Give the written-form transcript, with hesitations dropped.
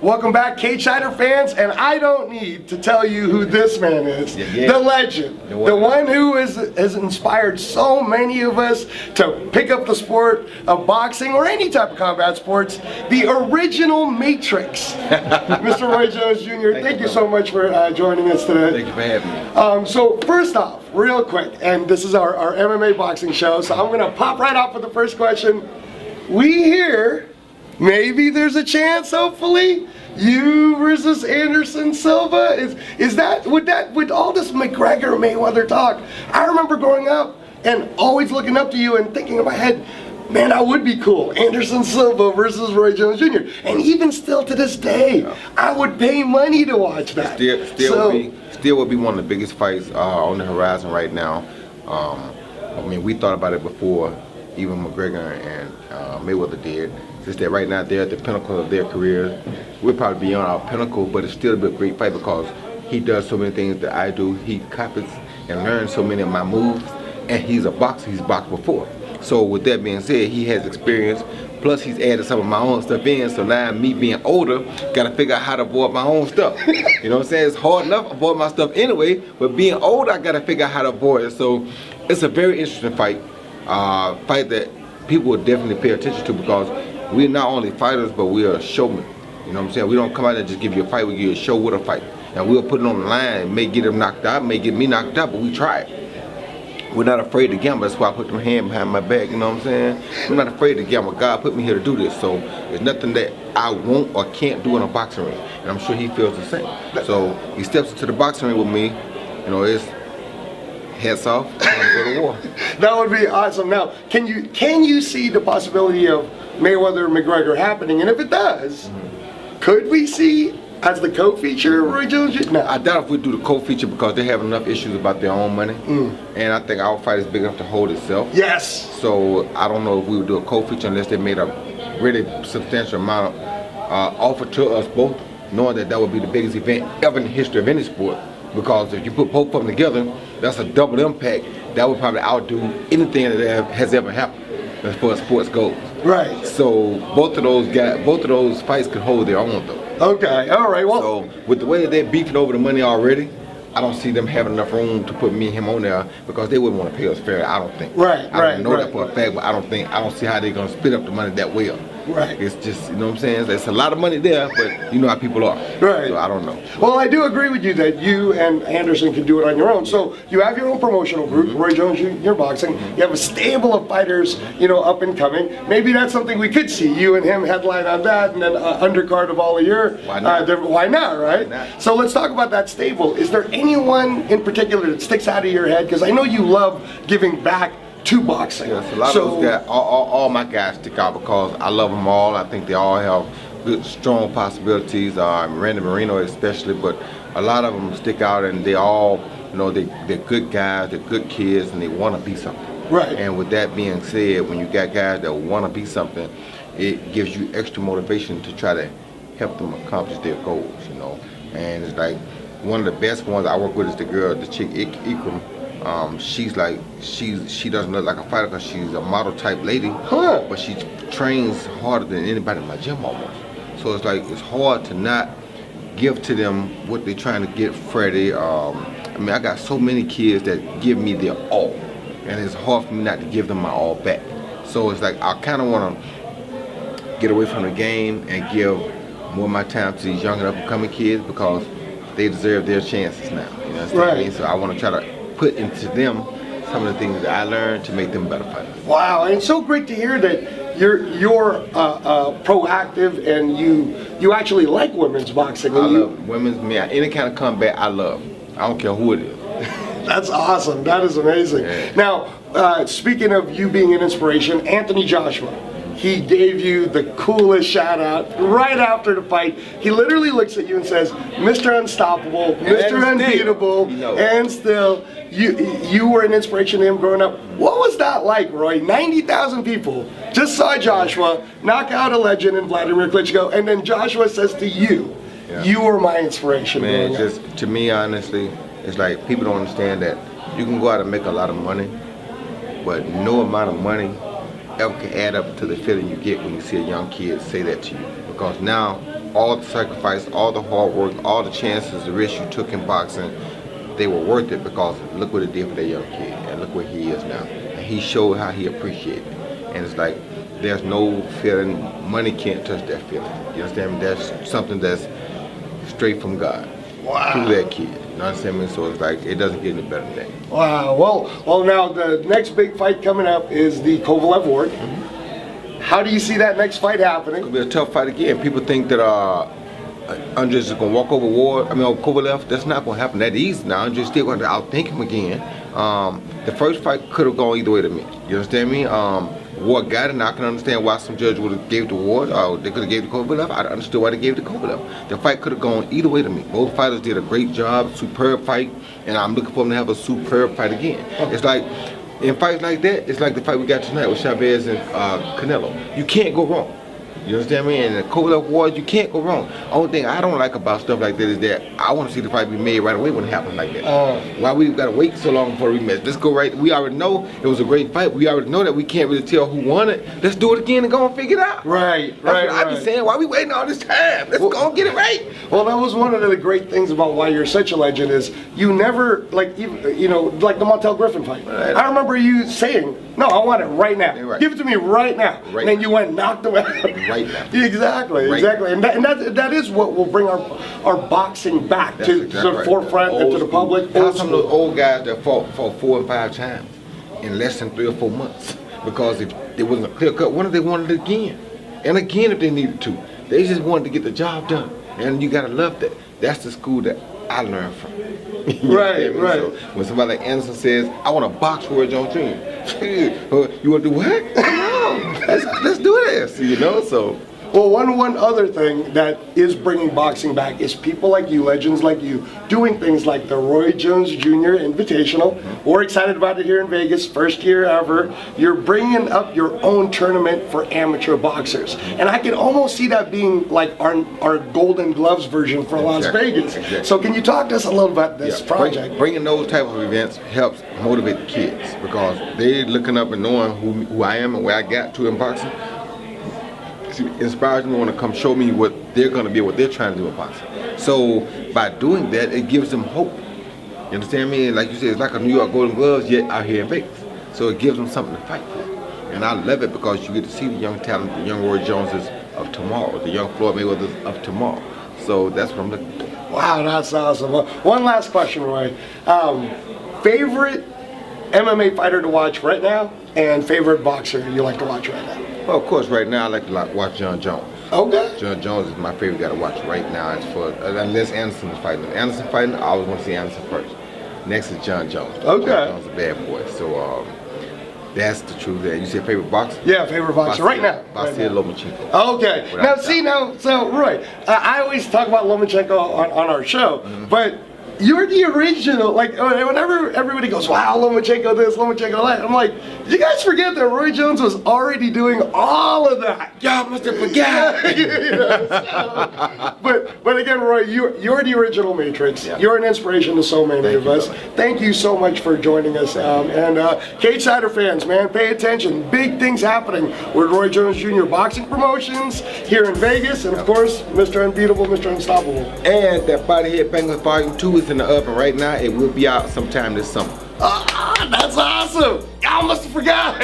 Welcome back, Cage Fighter fans, and I don't need to tell you who this man is. The legend, the one who has inspired so many of us to pick up the sport of boxing or any type of combat sports, the original Matrix. Mr. Roy Jones Jr., thank you so much for joining us today. Thank you for having me. So first off, real quick, and this is our MMA boxing show, so I'm going to pop right off with the first question. We hear, maybe there's a chance, hopefully, you versus Anderson Silva. Would all this McGregor-Mayweather talk? I remember growing up and always looking up to you and thinking in my head, man, that would be cool. Anderson Silva versus Roy Jones Jr. And even still to this day, I would pay money to watch that. Still would be one of the biggest fights on the horizon right now. I mean, we thought about it before even McGregor and Mayweather did. Just that right now they're at the pinnacle of their careers. We're probably beyond our pinnacle, but it's still a great fight because he does so many things that I do. He copies and learns so many of my moves, and he's a boxer. He's boxed before. So with that being said, he has experience. Plus he's added some of my own stuff in. So now me being older, gotta figure out how to avoid my own stuff. You know what I'm saying? It's hard enough to avoid my stuff anyway, but being older, I gotta figure out how to avoid it. So it's a very interesting fight. Fight that people will definitely pay attention to because we're not only fighters, but we are showmen. You know what I'm saying? We don't come out and just give you a fight, we give you a show with a fight. And we'll put it on the line. It may get him knocked out, may get me knocked out, but we try it. We're not afraid to gamble. That's why I put my hand behind my back, you know what I'm saying? I'm not afraid to gamble. God put me here to do this. So there's nothing that I won't or can't do in a boxing ring. And I'm sure he feels the same. So he steps into the boxing ring with me, you know, it's heads off, I'm gonna go to war. That would be awesome. Now, can you see the possibility of Mayweather McGregor happening? And if it does, could we see as the co-feature Roy Jones? No. I doubt if we do the co-feature because they have enough issues about their own money. And I think our fight is big enough to hold itself. Yes. So I don't know if we would do a co-feature unless they made a really substantial amount offer to us both, knowing that that would be the biggest event ever in the history of any sport. Because if you put both of them together, that's a double impact. That would probably outdo anything that has ever happened as far as sports goes. Right. So both of those fights could hold their own though. Okay. All right. Well. So with the way that they're beefing over the money already, I don't see them having enough room to put me and him on there because they wouldn't want to pay us fair. I don't think. Right. I don't know that for a fact, but I don't see how they're gonna split up the money that well. Right. It's just, you know what I'm saying? There's a lot of money there, but you know how people are. Right. So I don't know. Well, I do agree with you that you and Anderson can do it on your own. So you have your own promotional group, Roy Jones Jr. Boxing. You have a stable of fighters, you know, up and coming. Maybe that's something we could see. You and him headline on that, and then undercard of all of your. Why not? Why not, right? Why not? So let's talk about that stable. Is there anyone in particular that sticks out of your head? Because I know you love giving back to boxing. Yes, a lot of those guys, all my guys stick out because I love them all. I think they all have good, strong possibilities. Randy Marino especially, but a lot of them stick out, and they all, you know, they're good guys, they're good kids, and they want to be something. Right. And with that being said, when you got guys that want to be something, it gives you extra motivation to try to help them accomplish their goals. You know, and it's like one of the best ones I work with is the chick Ikram. She doesn't look like a fighter because she's a model type lady, but she trains harder than anybody in my gym almost. So it's like it's hard to not give to them what they're trying to get. Freddie, I mean, I got so many kids that give me their all, and it's hard for me not to give them my all back. So it's like I kind of want to get away from the game and give more of my time to these young and up and coming kids because they deserve their chances now. You know what I mean? So I want to try to put into them some of the things that I learned to make them better fighters. Wow, and it's so great to hear that you're proactive and you actually like women's boxing. I love women's, any kind of combat I love. I don't care who it is. That's awesome. That is amazing. Yeah. Now, speaking of you being an inspiration, Anthony Joshua. He gave you the coolest shout out right after the fight. He literally looks at you and says, Mr. Unstoppable, Mr. Unbeatable, and still, you were an inspiration to him growing up. What was that like, Roy? 90,000 people just saw Joshua knock out a legend in Wladimir Klitschko, and then Joshua says to you, you were my inspiration. Man, just to me, honestly, it's like people don't understand that you can go out and make a lot of money, but no amount of money ever can add up to the feeling you get when you see a young kid say that to you. Because now all the sacrifice, all the hard work, all the chances, the risks you took in boxing, they were worth it because look what it did for that young kid, and look where he is now. And he showed how he appreciated it. And it's like, there's no feeling, money can't touch that feeling. You understand me? That's something that's straight from God. Wow. To that kid. You understand me? So it's like, it doesn't get any better than that. Wow. Well, now the next big fight coming up is the Kovalev Ward. How do you see that next fight happening? It'll be a tough fight again. People think that Andres is going to walk over Ward. Kovalev. That's not going to happen that easy. Now Andres still going to outthink him again. The first fight could have gone either way to me. You understand me? Ward got it, and I can understand why some judge would have gave it to Ward, or they could have gave it to Kovalev. I understood why they gave it to Kovalev. The fight could have gone either way to me. Both fighters did a great job, superb fight, and I'm looking for them to have a superb fight again. It's like, in fights like that, it's like the fight we got tonight with Chavez and Canelo. You can't go wrong. You understand me? And the Kovalev Ward, you can't go wrong. Only thing I don't like about stuff like that is that I want to see the fight be made right away when it happens like that. Why we got to wait so long for a rematch? Let's go right. We already know it was a great fight. We already know that we can't really tell who won it. Let's do it again and go and figure it out. Right. I be saying, why we waiting all this time? Let's go and get it right. Well, that was one of the great things about why you're such a legend is you never, like, you know, like the Montel Griffin fight. Right. I remember you saying, no, I want it right now. Right. Give it to me right now. Right and then now. you went and knocked him out. Right now. Exactly. And that is what will bring our boxing back That's to exactly the right. forefront and to the public. How some of those old guys that fought 4 and 5 times in less than 3 or 4 months because if it wasn't a clear cut, what if they wanted it again? And again if they needed to. They just wanted to get the job done. And you gotta love that. That's the school that I learned from. Right. So when somebody like Anderson says, I want to box Roy Jones Jr. You want to do what? Come on, let's do this, you know, so. Well, one other thing that is bringing boxing back is people like you, legends like you, doing things like the Roy Jones Jr. Invitational. We're excited about it here in Vegas, first year ever. You're bringing up your own tournament for amateur boxers. And I can almost see that being like our Golden Gloves version for Las Vegas. Exactly. So can you talk to us a little about this project? Bringing those type of events helps motivate the kids because they're looking up and knowing who I am and where I got to in boxing. Inspires them to want to come show me what they're going to be, what they're trying to do in boxing. So by doing that, it gives them hope. You understand me? And like you said, it's like a New York Golden Gloves yet out here in Vegas. So it gives them something to fight for. And I love it because you get to see the young talent, the young Roy Joneses of tomorrow, the young Floyd Mayweathers of tomorrow. So that's what I'm looking for. Wow, that's awesome. One last question, Roy. Favorite MMA fighter to watch right now and favorite boxer you like to watch right now? Well, of course, right now I like to watch John Jones. Okay. John Jones is my favorite guy to watch right now. It's for unless Anderson is fighting. If Anderson fighting, I always want to see Anderson first. Next is John Jones. Okay. John Jones is a bad boy. So that's the truth. There. You said favorite boxer? Yeah, favorite boxer right now. Vasyl Lomachenko. Okay. Now see so Roy, I always talk about Lomachenko on our show, but you're the original. Like whenever everybody goes, "Wow, Lomachenko this, Lomachenko that," I'm like, you guys forget that Roy Jones was already doing all of that. Y'all must have forgot. You know, so, but again, Roy, you're the original Matrix. Yeah. You're an inspiration to so many of us. Thank you so much for joining us. And Cage Sider fans, man, pay attention. Big things happening with Roy Jones Jr. Boxing Promotions here in Vegas, and of course, Mr. Unbeatable, Mr. Unstoppable. And that Body Head Bangers Volume 2 is in the oven right now. It will be out sometime this summer. That's awesome. Y'all must have forgot.